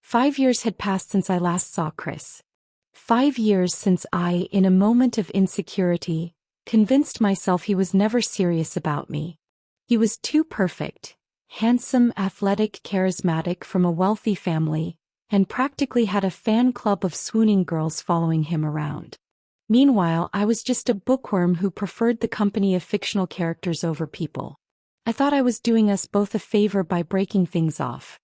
5 years had passed since I last saw Chris. 5 years since I, in a moment of insecurity, convinced myself he was never serious about me. He was too perfect, handsome, athletic, charismatic, from a wealthy family, and practically had a fan club of swooning girls following him around. Meanwhile, I was just a bookworm who preferred the company of fictional characters over people. I thought I was doing us both a favor by breaking things off.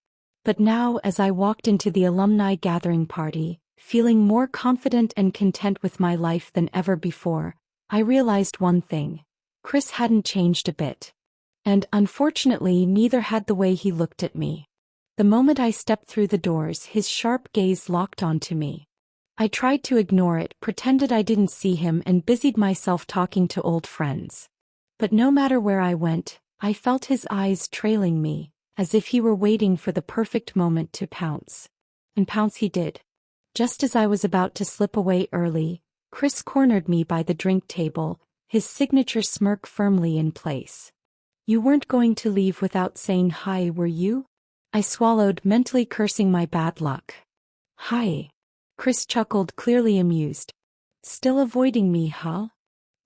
But now, as I walked into the alumni gathering party, feeling more confident and content with my life than ever before, I realized one thing: Chris hadn't changed a bit. And, unfortunately, neither had the way he looked at me. The moment I stepped through the doors, his sharp gaze locked onto me. I tried to ignore it, pretended I didn't see him, and busied myself talking to old friends. But no matter where I went, I felt his eyes trailing me, as if he were waiting for the perfect moment to pounce. And pounce he did. Just as I was about to slip away early, Chris cornered me by the drink table, his signature smirk firmly in place. "You weren't going to leave without saying hi, were you?" I swallowed, mentally cursing my bad luck. "Hi." Chris chuckled, clearly amused. "Still avoiding me, huh?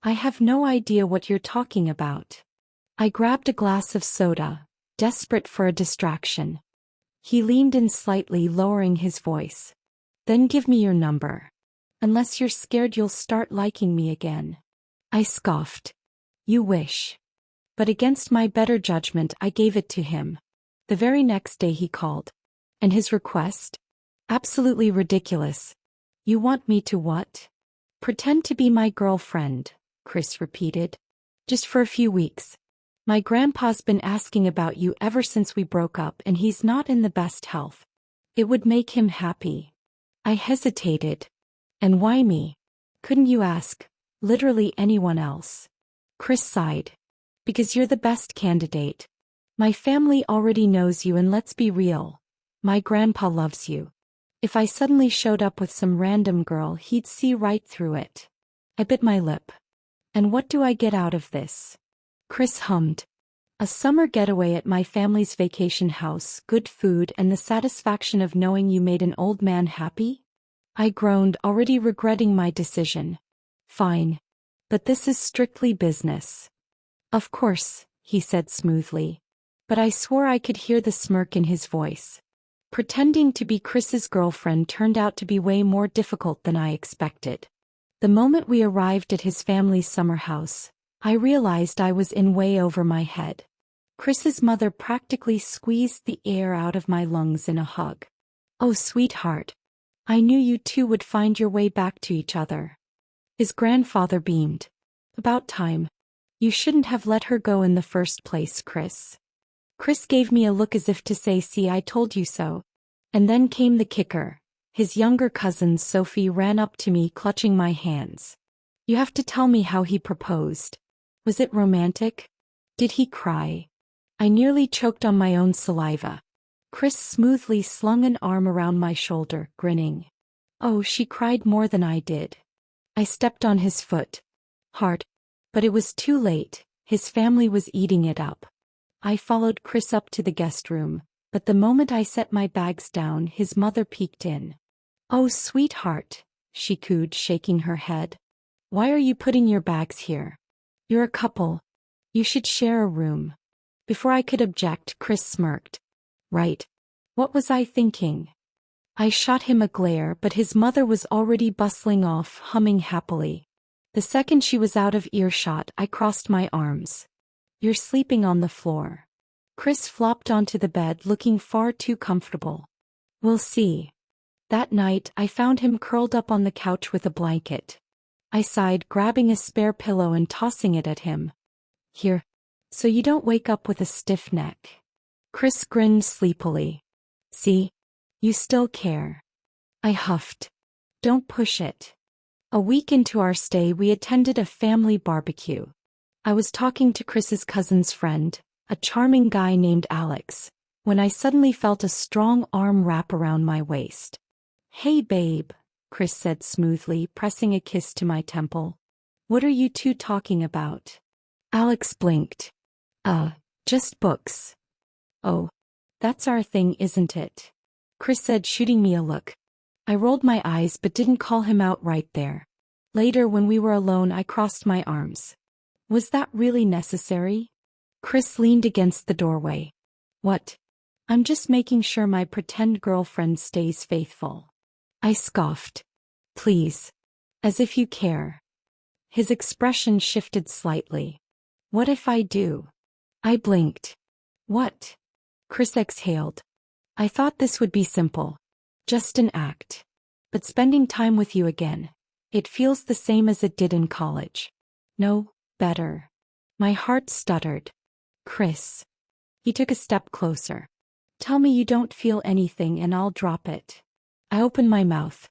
I have no idea what you're talking about." I grabbed a glass of soda, desperate for a distraction. He leaned in slightly, lowering his voice. "Then give me your number. Unless you're scared you'll start liking me again." I scoffed. "You wish." But against my better judgment, I gave it to him. The very next day he called. And his request? Absolutely ridiculous. "You want me to what?" "Pretend to be my girlfriend," Chris repeated. "Just for a few weeks. My grandpa's been asking about you ever since we broke up, and he's not in the best health. It would make him happy." I hesitated. "And why me? Couldn't you ask literally anyone else?" Chris sighed. "Because you're the best candidate. My family already knows you, and let's be real. My grandpa loves you. If I suddenly showed up with some random girl, he'd see right through it." I bit my lip. "And what do I get out of this?" Chris hummed. "A summer getaway at my family's vacation house, good food, and the satisfaction of knowing you made an old man happy?" I groaned, already regretting my decision. "Fine. But this is strictly business." "Of course," he said smoothly. But I swore I could hear the smirk in his voice. Pretending to be Chris's girlfriend turned out to be way more difficult than I expected. The moment we arrived at his family's summer house, I realized I was in way over my head. Chris's mother practically squeezed the air out of my lungs in a hug. "Oh, sweetheart. I knew you two would find your way back to each other." His grandfather beamed. "About time. You shouldn't have let her go in the first place, Chris." Chris gave me a look as if to say, "See, I told you so." And then came the kicker. His younger cousin Sophie ran up to me, clutching my hands. "You have to tell me how he proposed. Was it romantic? Did he cry?" I nearly choked on my own saliva. Chris smoothly slung an arm around my shoulder, grinning. "Oh, she cried more than I did." I stepped on his foot. Hard. But it was too late. His family was eating it up. I followed Chris up to the guest room, but the moment I set my bags down, his mother peeked in. "Oh, sweetheart," she cooed, shaking her head. "Why are you putting your bags here? You're a couple. You should share a room." Before I could object, Chris smirked. "Right. What was I thinking?" I shot him a glare, but his mother was already bustling off, humming happily. The second she was out of earshot, I crossed my arms. "You're sleeping on the floor." Chris flopped onto the bed, looking far too comfortable. "We'll see." That night, I found him curled up on the couch with a blanket. I sighed, grabbing a spare pillow and tossing it at him. "Here. So you don't wake up with a stiff neck." Chris grinned sleepily. "See? You still care." I huffed. "Don't push it." A week into our stay, we attended a family barbecue. I was talking to Chris's cousin's friend, a charming guy named Alex, when I suddenly felt a strong arm wrap around my waist. "Hey babe," Chris said smoothly, pressing a kiss to my temple. "What are you two talking about?" Alex blinked. Just books." "Oh, that's our thing, isn't it?" Chris said, shooting me a look. I rolled my eyes but didn't call him out right there. Later, when we were alone, I crossed my arms. Was that really necessary? Chris leaned against the doorway. What? I'm just making sure my pretend girlfriend stays faithful. I scoffed. Please. As if you care. His expression shifted slightly. What if I do? I blinked. What? Chris exhaled. I thought this would be simple. Just an act. But spending time with you again, it feels the same as it did in college. No, better. My heart stuttered. Chris. He took a step closer. Tell me you don't feel anything and I'll drop it. I opened my mouth.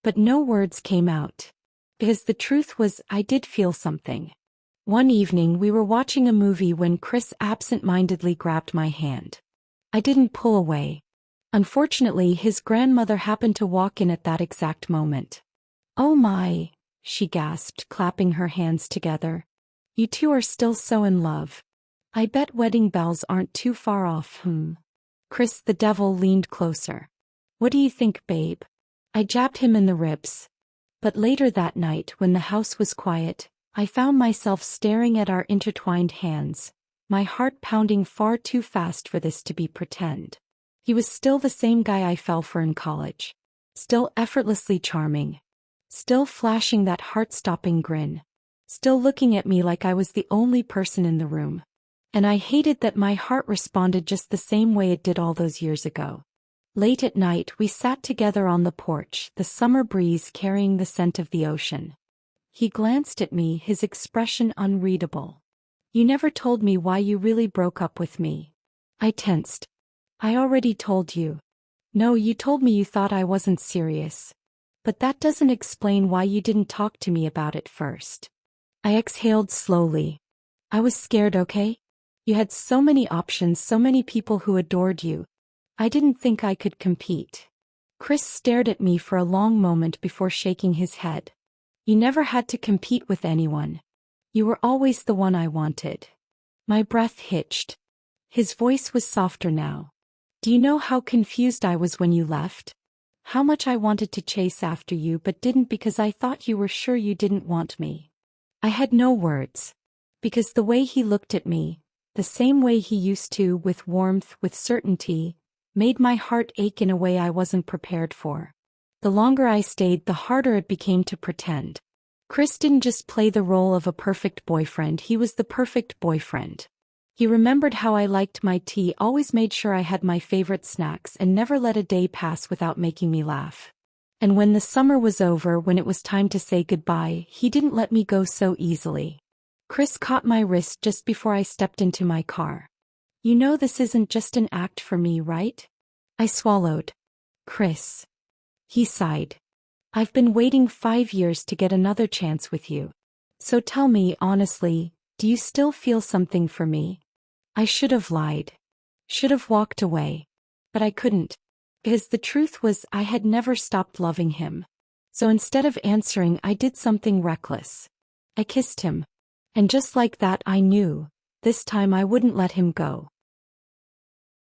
But no words came out. Because the truth was, I did feel something. One evening we were watching a movie when Chris absent-mindedly grabbed my hand. I didn't pull away. Unfortunately, his grandmother happened to walk in at that exact moment. Oh my, she gasped, clapping her hands together. You two are still so in love. I bet wedding bells aren't too far off, Chris the devil leaned closer. What do you think, babe? I jabbed him in the ribs. But later that night, when the house was quiet, I found myself staring at our intertwined hands, my heart pounding far too fast for this to be pretend. He was still the same guy I fell for in college. Still effortlessly charming. Still flashing that heart-stopping grin. Still looking at me like I was the only person in the room. And I hated that my heart responded just the same way it did all those years ago. Late at night, we sat together on the porch, the summer breeze carrying the scent of the ocean. He glanced at me, his expression unreadable. You never told me why you really broke up with me. I tensed. I already told you. No, you told me you thought I wasn't serious. But that doesn't explain why you didn't talk to me about it first. I exhaled slowly. I was scared, okay? You had so many options, so many people who adored you. I didn't think I could compete. Chris stared at me for a long moment before shaking his head. You never had to compete with anyone. You were always the one I wanted. My breath hitched. His voice was softer now. Do you know how confused I was when you left? How much I wanted to chase after you but didn't because I thought you were sure you didn't want me. I had no words. Because the way he looked at me, the same way he used to, with warmth, with certainty, made my heart ache in a way I wasn't prepared for. The longer I stayed, the harder it became to pretend. Chris didn't just play the role of a perfect boyfriend, he was the perfect boyfriend. He remembered how I liked my tea, always made sure I had my favorite snacks, and never let a day pass without making me laugh. And when the summer was over, when it was time to say goodbye, he didn't let me go so easily. Chris caught my wrist just before I stepped into my car. You know this isn't just an act for me, right? I swallowed. Chris. He sighed. I've been waiting 5 years to get another chance with you. So tell me, honestly, do you still feel something for me? I should have lied. Should have walked away. But I couldn't. Because the truth was, I had never stopped loving him. So instead of answering, I did something reckless. I kissed him. And just like that, I knew, this time I wouldn't let him go.